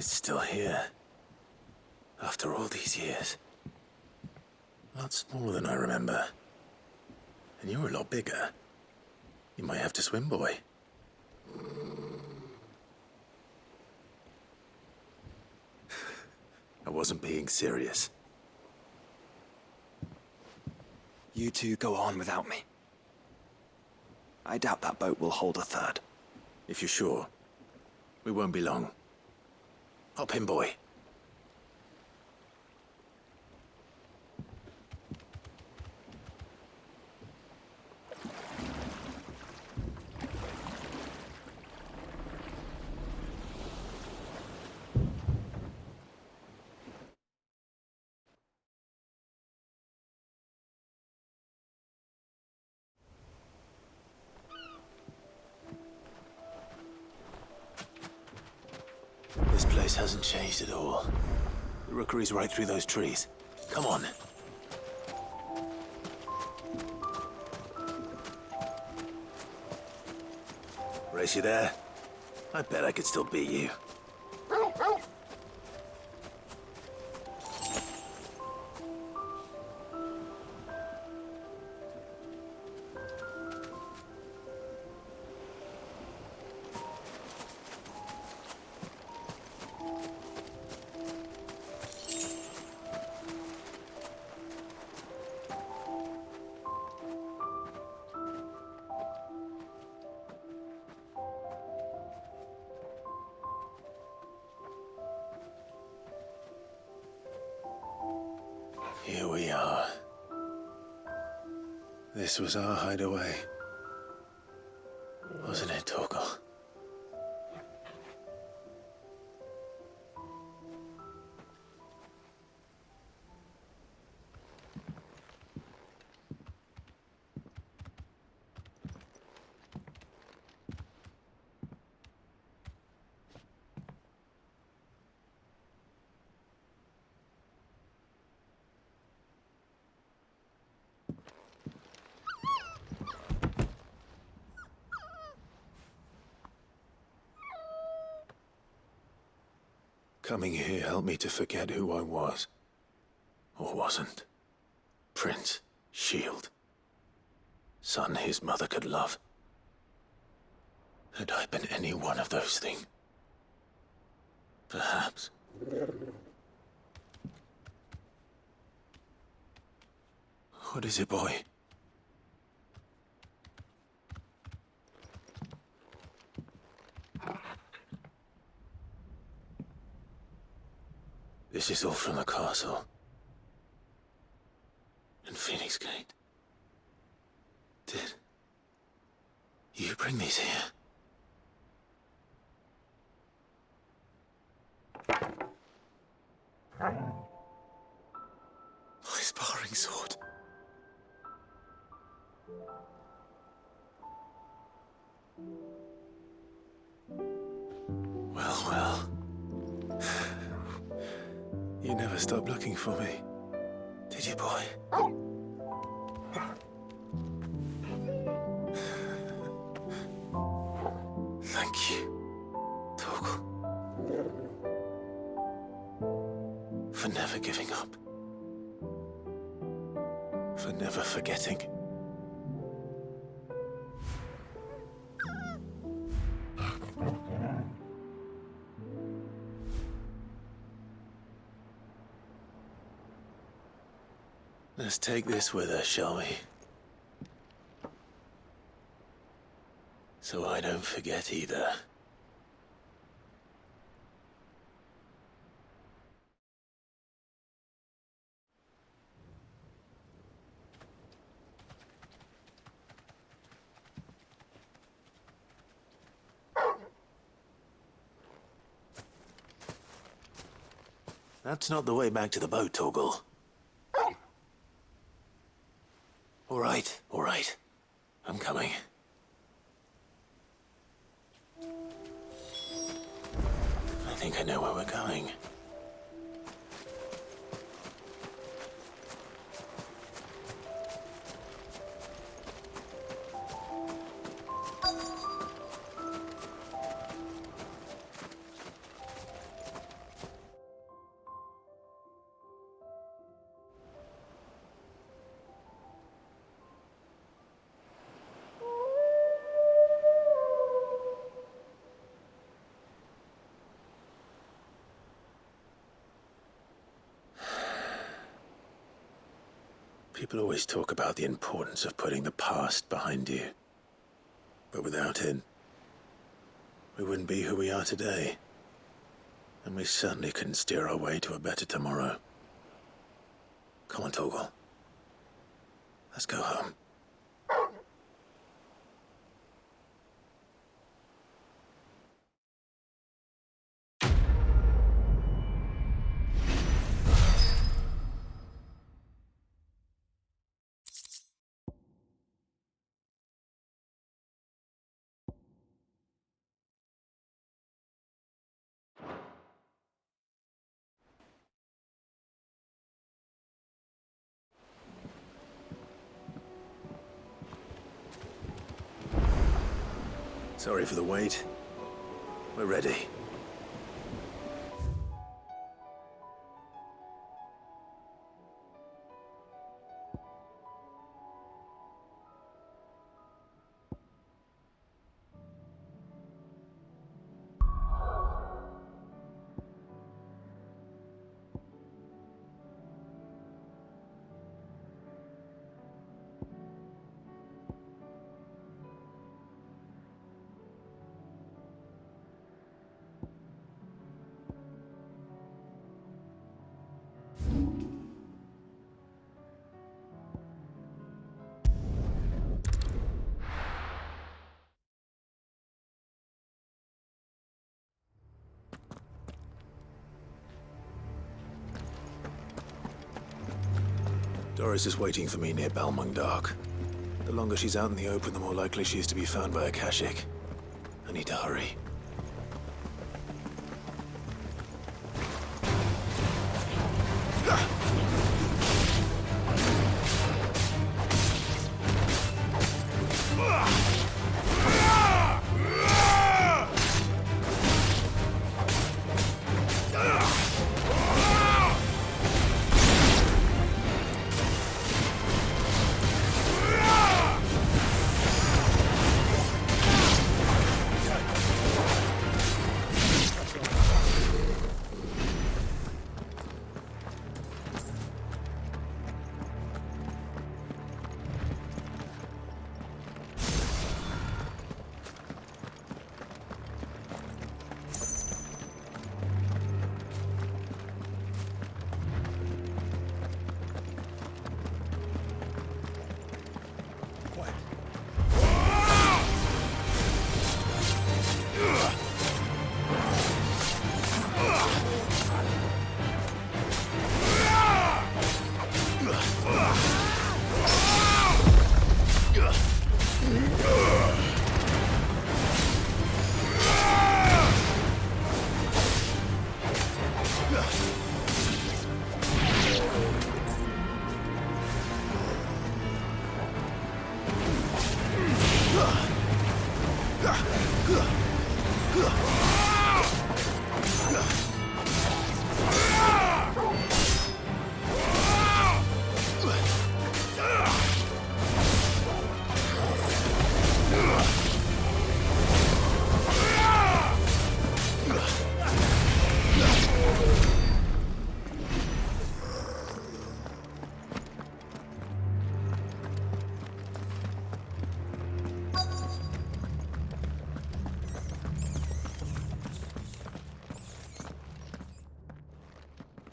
It's still here. After all these years. A lot smaller than I remember. And you're a lot bigger. You might have to swim, boy. I wasn't being serious. You two go on without me. I doubt that boat will hold a third. If you're sure, we won't be long. Hop in, boy. This place hasn't changed at all. The rookery's right through those trees. Come on. Race you there? I bet I could still beat you. Here we are. This was our hideaway. Wasn't it, Torgal? Coming here helped me to forget who I was. Or wasn't. Prince, Shield. Son his mother could love. Had I been any one of those things? Perhaps. What is it, boy? This is all from the castle. And Phoenix Gate. Did you bring these here? My sparring sword. Well, well. You never stopped looking for me, did you, boy? Thank you, Torgal. For never giving up. For never forgetting. Let's take this with us, shall we? So I don't forget either. That's not the way back to the boat, Torgal. All right. I'm coming. I think I know where we're going. People always talk about the importance of putting the past behind you. But without it, we wouldn't be who we are today. And we certainly couldn't steer our way to a better tomorrow. Come on, Torgal. Let's go home. Sorry for the wait. We're ready. Doris is waiting for me near Balmung Dock. The longer she's out in the open, the more likely she is to be found by a Kashik. I need to hurry.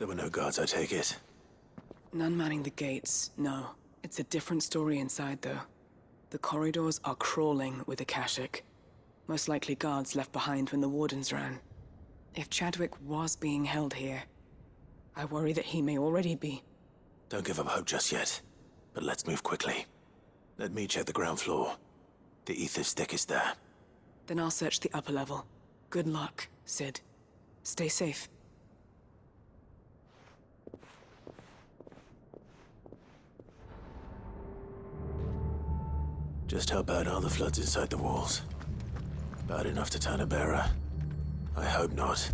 There were no guards, I take it. None manning the gates, no. It's a different story inside, though. The corridors are crawling with Akashic. Most likely guards left behind when the wardens ran. If Chadwick was being held here, I worry that he may already be. Don't give up hope just yet, but let's move quickly. Let me check the ground floor. The ether stick is there. Then I'll search the upper level. Good luck, Sid. Stay safe. Just how bad are the floods inside the walls? Bad enough to turn a bearer? I hope not.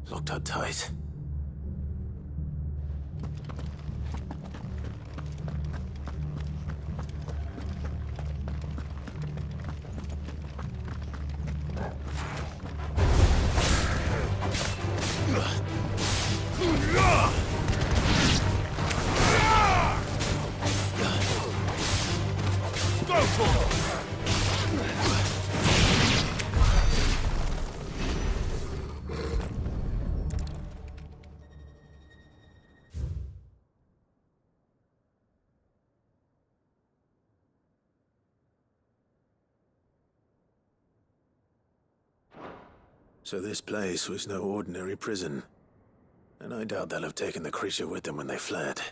Locked up tight. So this place was no ordinary prison. And I doubt they'll have taken the creature with them when they fled.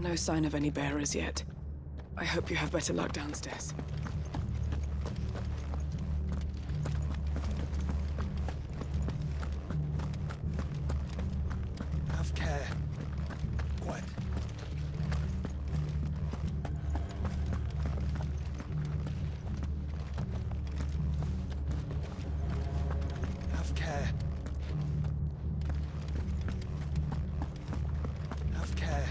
No sign of any bearers yet. I hope you have better luck downstairs. Have care. Quiet. Have care. Have care.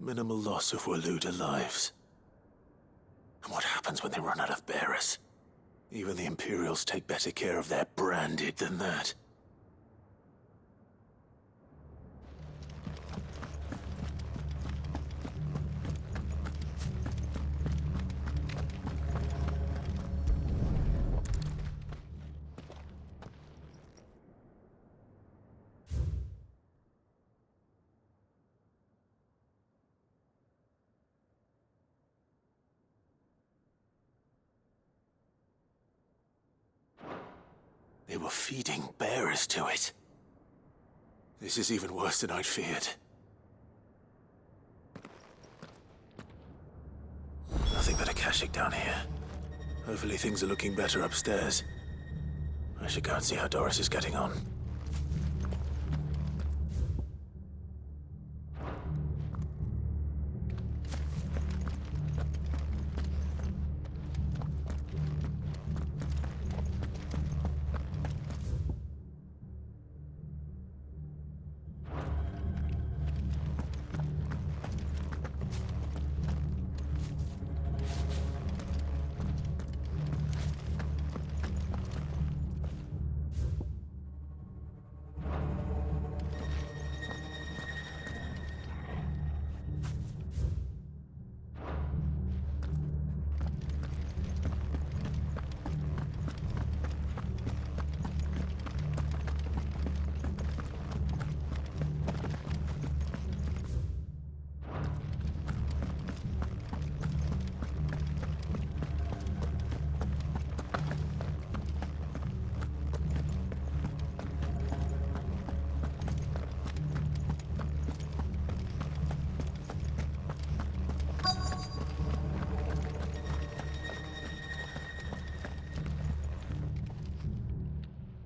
Minimal loss of Waluda lives. And what happens when they run out of bearers? Even the Imperials take better care of their branded than that. You're feeding bearers to it. This is even worse than I'd feared. Nothing but a Akashic down here. Hopefully things are looking better upstairs. I should go and see how Doris is getting on.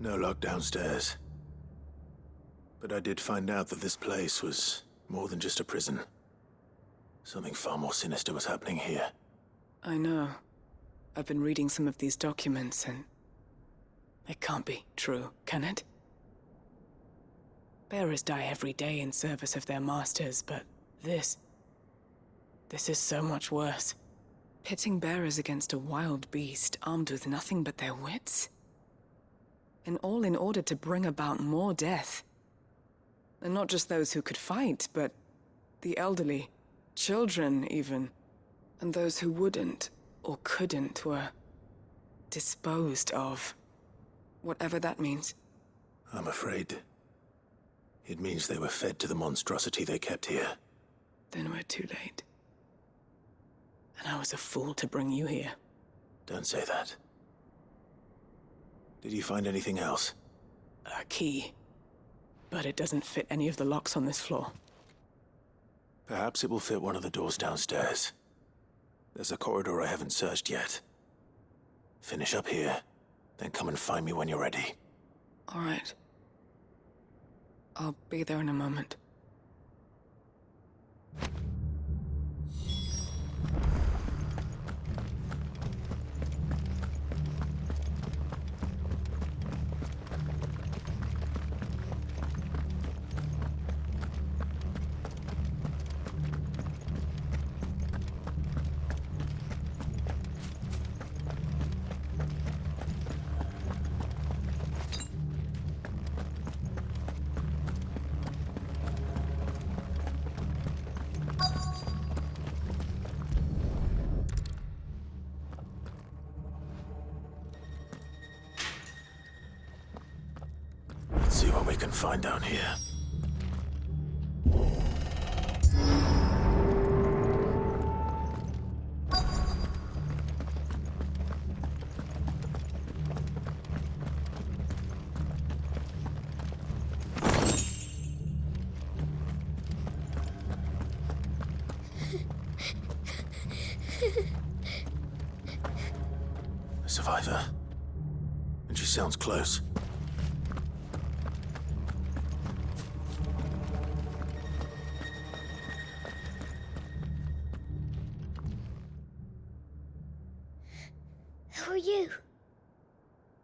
No lock downstairs. But I did find out that this place was more than just a prison. Something far more sinister was happening here. I know. I've been reading some of these documents and... it can't be true, can it? Bearers die every day in service of their masters, but this is so much worse. Pitting bearers against a wild beast armed with nothing but their wits? And all in order to bring about more death. And not just those who could fight, but the elderly, children even. And those who wouldn't or couldn't were disposed of. Whatever that means. I'm afraid it means they were fed to the monstrosity they kept here. Then we're too late. And I was a fool to bring you here. Don't say that. Did you find anything else? A key. But it doesn't fit any of the locks on this floor. Perhaps it will fit one of the doors downstairs. There's a corridor I haven't searched yet. Finish up here, then come and find me when you're ready. All right. I'll be there in a moment. Let's see what we can find down here. A survivor. And she sounds close. Who are you?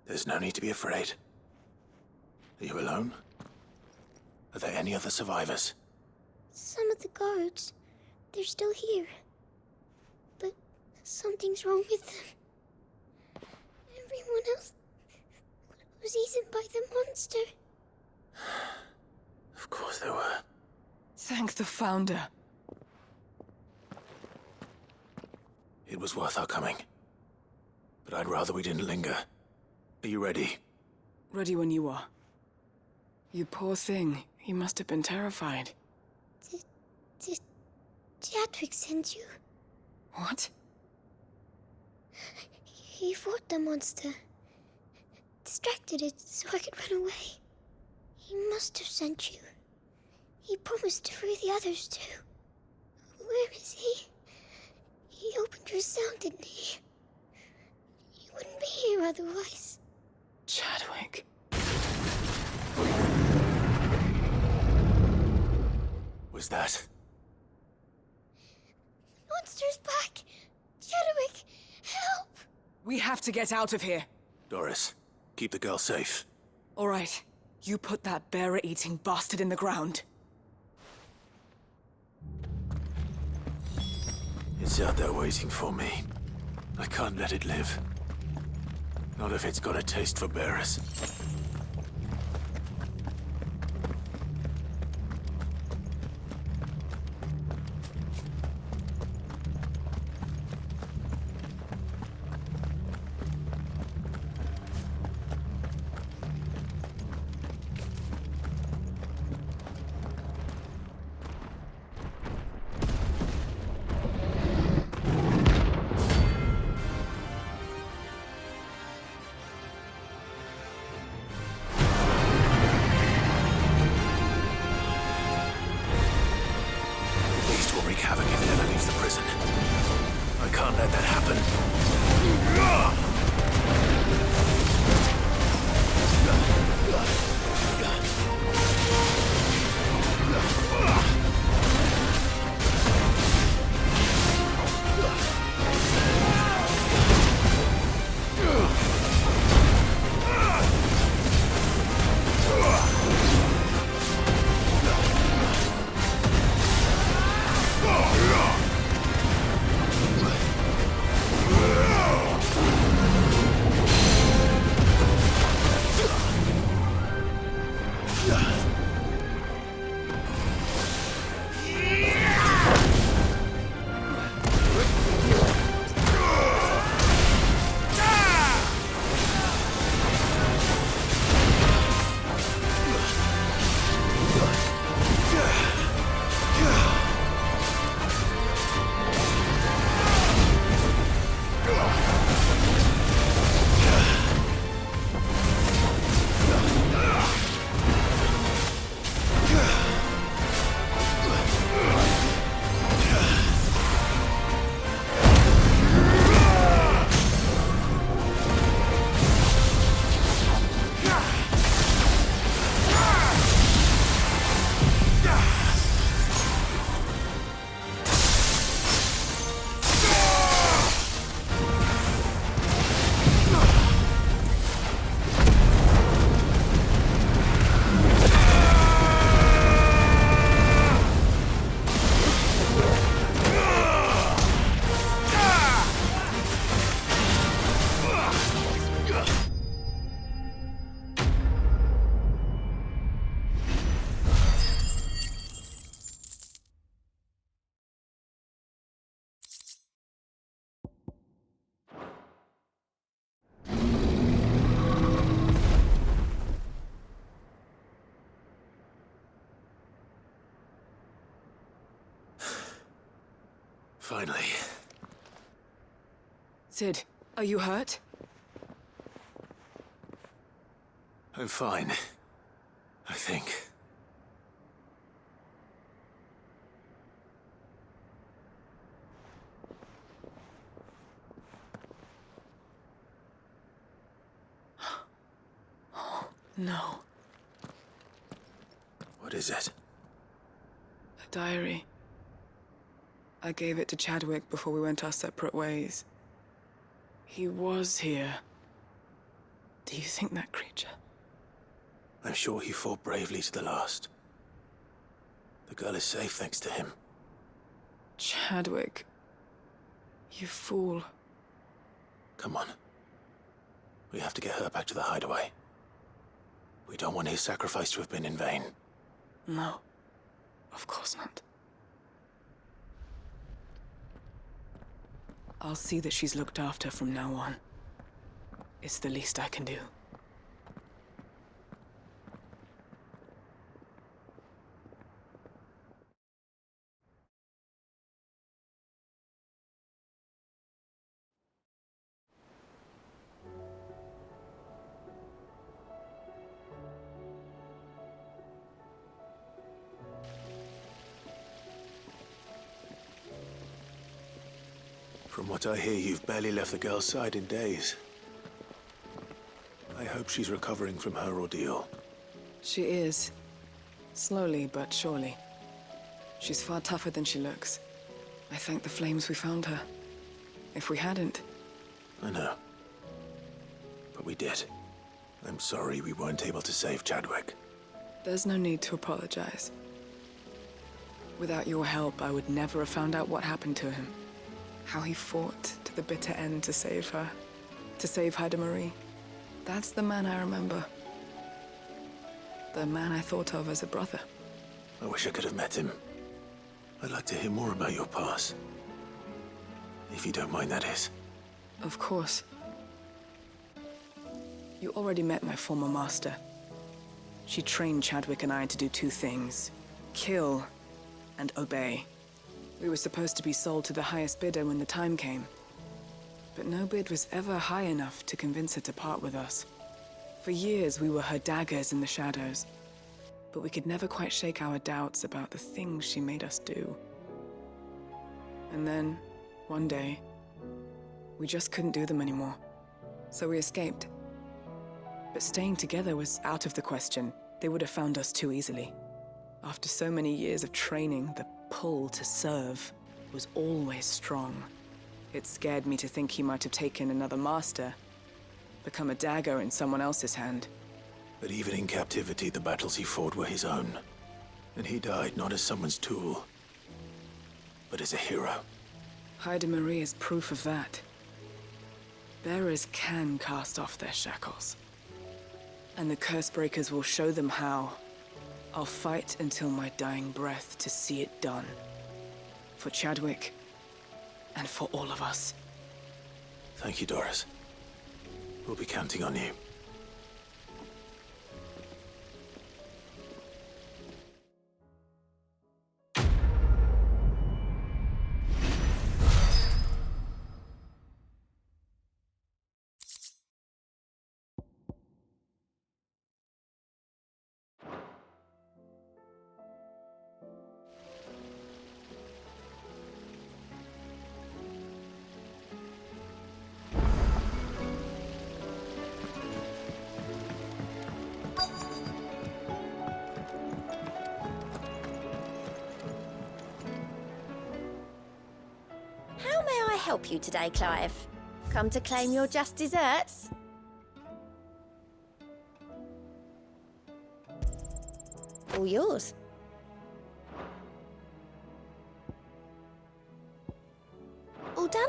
There's no need to be afraid. Are you alone? Are there any other survivors? Some of the guards. They're still here. But something's wrong with them. Everyone else was eaten by the monster. Of course there were. Thank the Founder. It was worth our coming. But I'd rather we didn't linger. Are you ready? Ready when you are. You poor thing. You must have been terrified. Did Jadwick send you? What? He fought the monster. Distracted extracted it so I could run away. He must have sent you. He promised to free the others too. Where is he? He opened your cell, didn't he? He wouldn't be here otherwise. Chadwick. Was that? Monster's back! Chadwick, help! We have to get out of here. Doris, keep the girl safe. All right. You put that bearer-eating bastard in the ground. It's out there waiting for me. I can't let it live. Not if it's got a taste for bearers. Havoc if it ever leaves the prison. I can't let that happen. Finally. Sid, are you hurt? I'm fine. I think. No. What is it? A diary. I gave it to Chadwick before we went our separate ways. He was here. Do you think that creature? I'm sure he fought bravely to the last. The girl is safe thanks to him. Chadwick. You fool. Come on. We have to get her back to the hideaway. We don't want his sacrifice to have been in vain. No. Of course not. I'll see that she's looked after from now on. It's the least I can do. From what I hear, you've barely left the girl's side in days. I hope she's recovering from her ordeal. She is. Slowly but surely. She's far tougher than she looks. I thank the flames we found her. If we hadn't... I know. But we did. I'm sorry we weren't able to save Chadwick. There's no need to apologize. Without your help, I would never have found out what happened to him. How he fought to the bitter end to save her. To save Haida Marie. That's the man I remember. The man I thought of as a brother. I wish I could have met him. I'd like to hear more about your past. If you don't mind, that is. Of course. You already met my former master. She trained Chadwick and I to do two things. Kill and obey. We were supposed to be sold to the highest bidder when the time came. But no bid was ever high enough to convince her to part with us. For years, we were her daggers in the shadows. But we could never quite shake our doubts about the things she made us do. And then, one day, we just couldn't do them anymore. So we escaped. But staying together was out of the question. They would have found us too easily. After so many years of training, the pull to serve was always strong. It scared me to think he might have taken another master, become a dagger in someone else's hand. But even in captivity, the battles he fought were his own. And he died not as someone's tool, but as a hero. Haida Marie is proof of that. Bearers can cast off their shackles. And the Cursebreakers will show them how. I'll fight until my dying breath to see it done. For Chadwick, and for all of us. Thank you, Doris. We'll be counting on you. How may I help you today, Clive? Come to claim your just desserts? All yours. All done?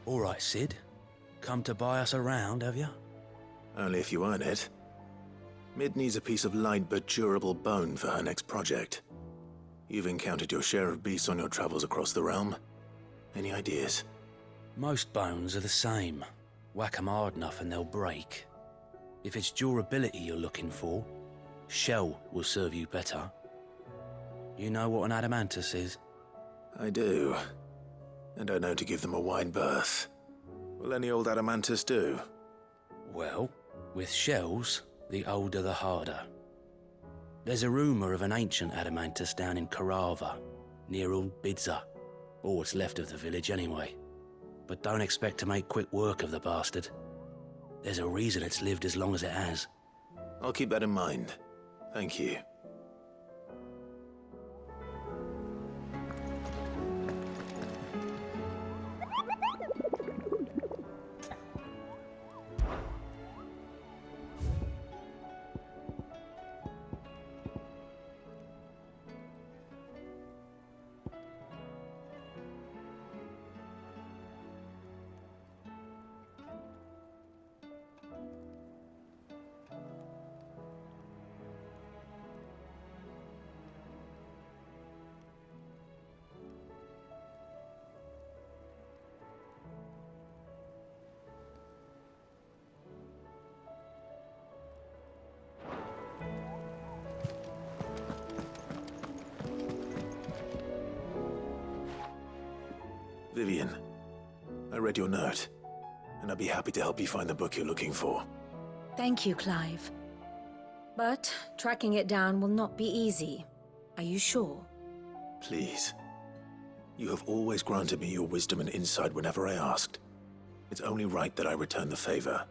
All right, Sid. Come to buy us around, have you? Only if you earn it. Mid needs a piece of light but durable bone for her next project. You've encountered your share of beasts on your travels across the realm. Any ideas? Most bones are the same. Whack 'em hard enough and they'll break. If it's durability you're looking for, shell will serve you better. You know what an adamantus is? I do. And I know to give them a wide berth. Will any old adamantus do? Well, with shells, the older the harder. There's a rumour of an ancient adamantus down in Karava, near Old Bidza, or what's left of the village anyway. But don't expect to make quick work of the bastard. There's a reason it's lived as long as it has. I'll keep that in mind. Thank you. Vivian, I read your note, and I'd be happy to help you find the book you're looking for. Thank you, Clive. But tracking it down will not be easy. Are you sure? Please. You have always granted me your wisdom and insight whenever I asked. It's only right that I return the favor.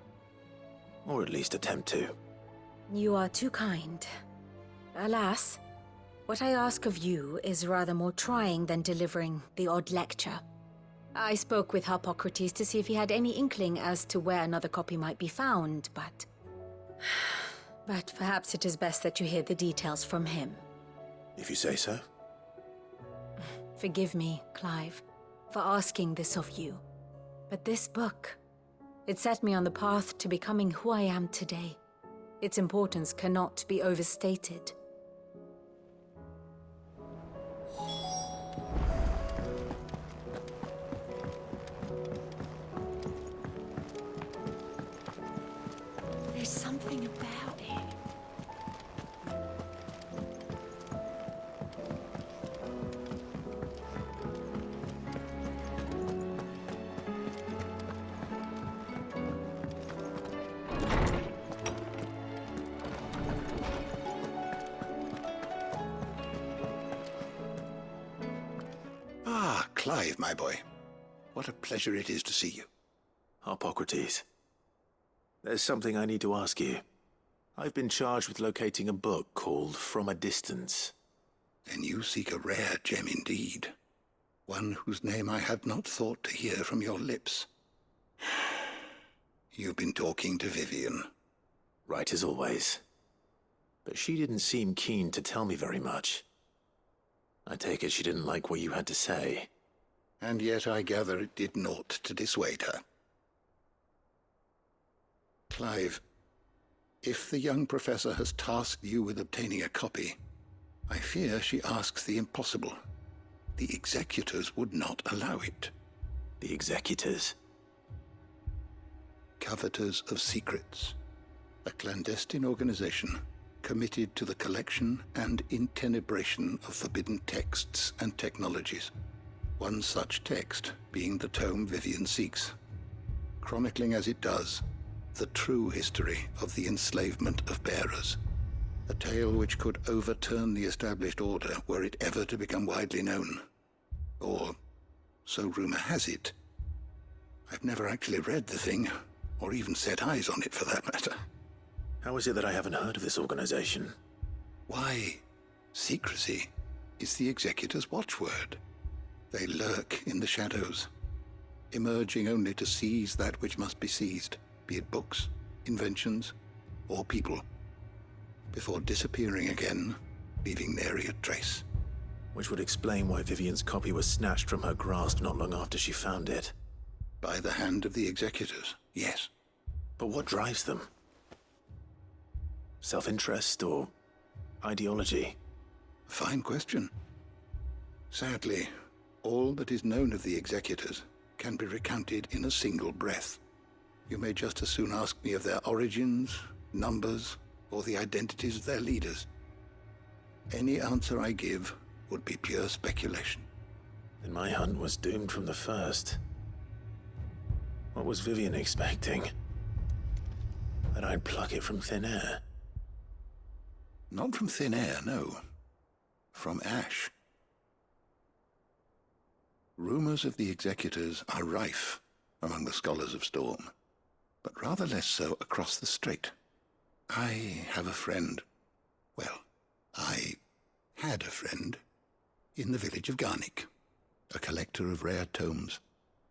Or at least attempt to. You are too kind. Alas, what I ask of you is rather more trying than delivering the odd lecture. I spoke with Harpocrates to see if he had any inkling as to where another copy might be found, but... But perhaps it is best that you hear the details from him. If you say so. Forgive me, Clive, for asking this of you. But this book, it set me on the path to becoming who I am today. Its importance cannot be overstated. There's something about it. Ah, Clive, my boy. What a pleasure it is to see you. Harpocrates. There's something I need to ask you. I've been charged with locating a book called From a Distance. Then you seek a rare gem indeed. One whose name I had not thought to hear from your lips. You've been talking to Vivian. Right as always. But she didn't seem keen to tell me very much. I take it she didn't like what you had to say. And yet I gather it did naught to dissuade her. Clive, if the young professor has tasked you with obtaining a copy, I fear she asks the impossible. The executors would not allow it. The executors? Coveters of Secrets, a clandestine organization committed to the collection and intenebration of forbidden texts and technologies. One such text being the tome Vivian seeks, chronicling as it does the true history of the enslavement of bearers, a tale which could overturn the established order were it ever to become widely known. Or, so rumor has it. I've never actually read the thing, or even set eyes on it for that matter. How is it that I haven't heard of this organization? Why, secrecy is the executor's watchword. They lurk in the shadows, emerging only to seize that which must be seized, be it books, inventions, or people, before disappearing again, leaving nary a trace. Which would explain why Vivian's copy was snatched from her grasp not long after she found it. By the hand of the executors, yes. But what drives them? Self-interest or ideology? A fine question. Sadly, all that is known of the executors can be recounted in a single breath. You may just as soon ask me of their origins, numbers, or the identities of their leaders. Any answer I give would be pure speculation. Then my hunt was doomed from the first. What was Vivian expecting? That I'd pluck it from thin air? Not from thin air, no. From ash. Rumors of the executors are rife among the scholars of Storm, but rather less so across the strait. I have a friend. Well, I had a friend in the village of Garnick, a collector of rare tomes,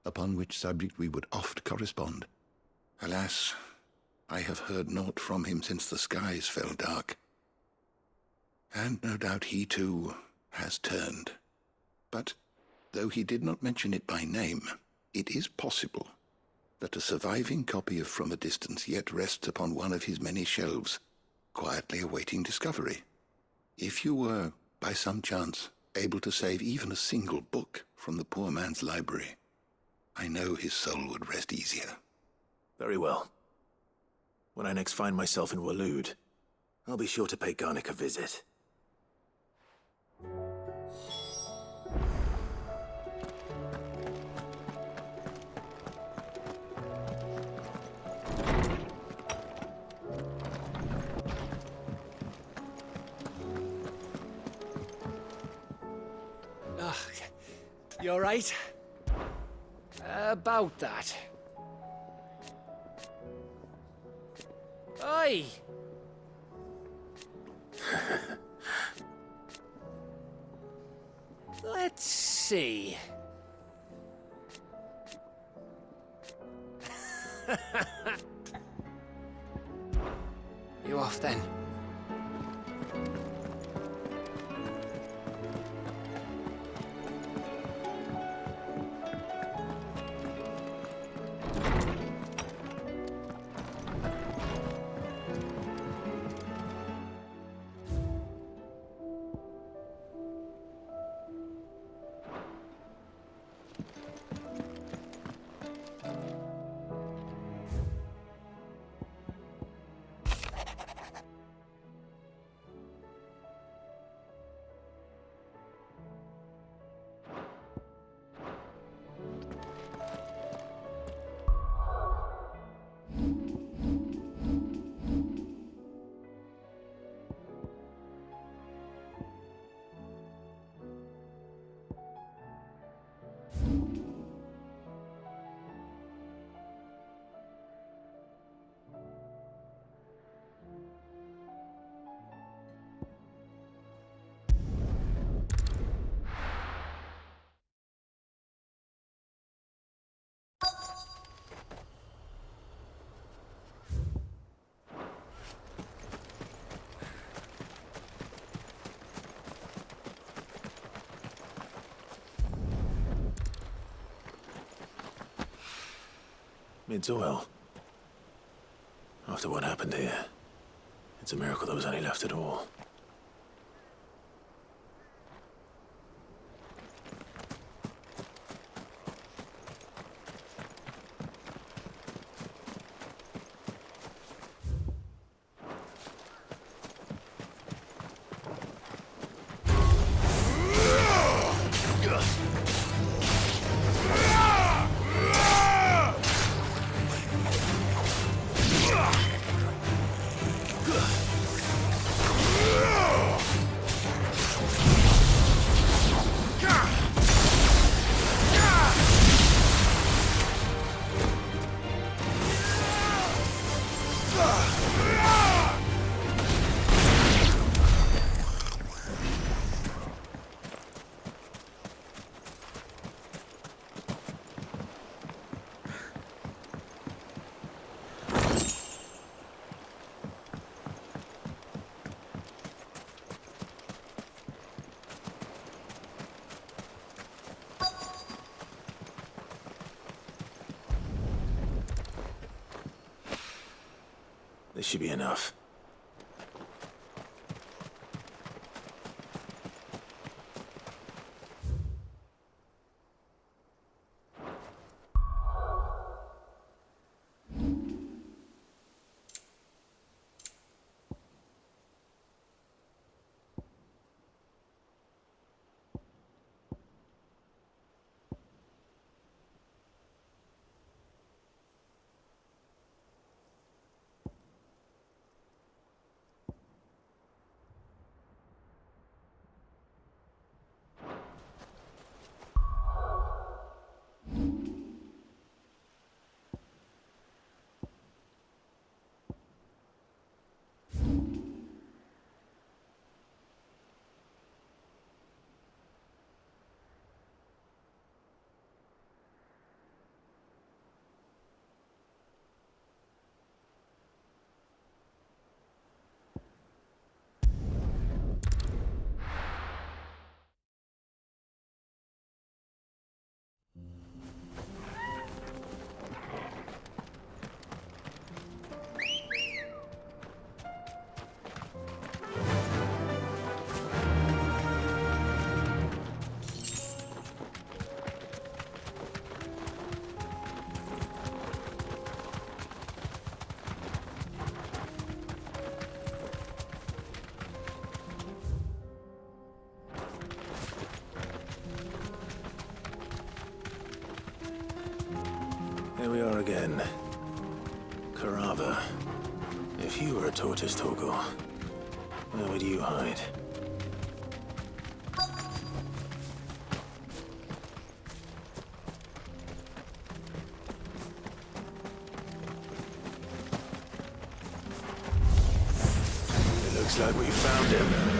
upon which subject we would oft correspond. Alas, I have heard naught from him since the skies fell dark. And no doubt he, too, has turned. But, though he did not mention it by name, it is possible that a surviving copy of From a Distance yet rests upon one of his many shelves, quietly awaiting discovery. If you were, by some chance, able to save even a single book from the poor man's library, I know his soul would rest easier. Very well. When I next find myself in Waloed, I'll be sure to pay Garnick a visit. You alright? About that. Oi! Let's see. You off then? It's oil. After what happened here, it's a miracle there was any left at all. This should be enough. Here we are again. Carava. If you were a tortoise, Torgor, where would you hide? Looks like we found him.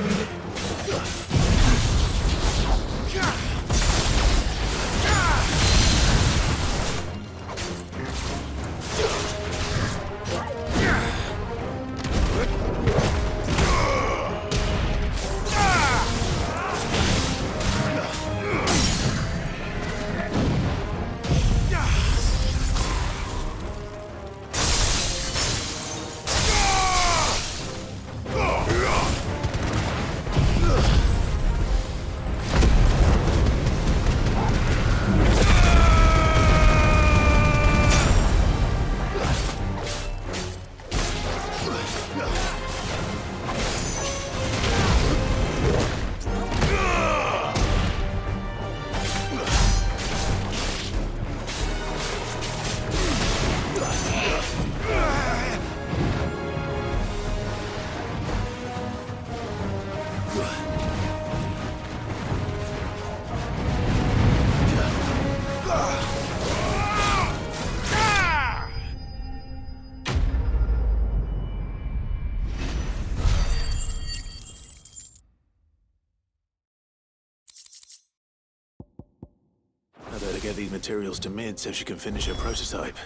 I better get these materials to Mid so she can finish her prototype.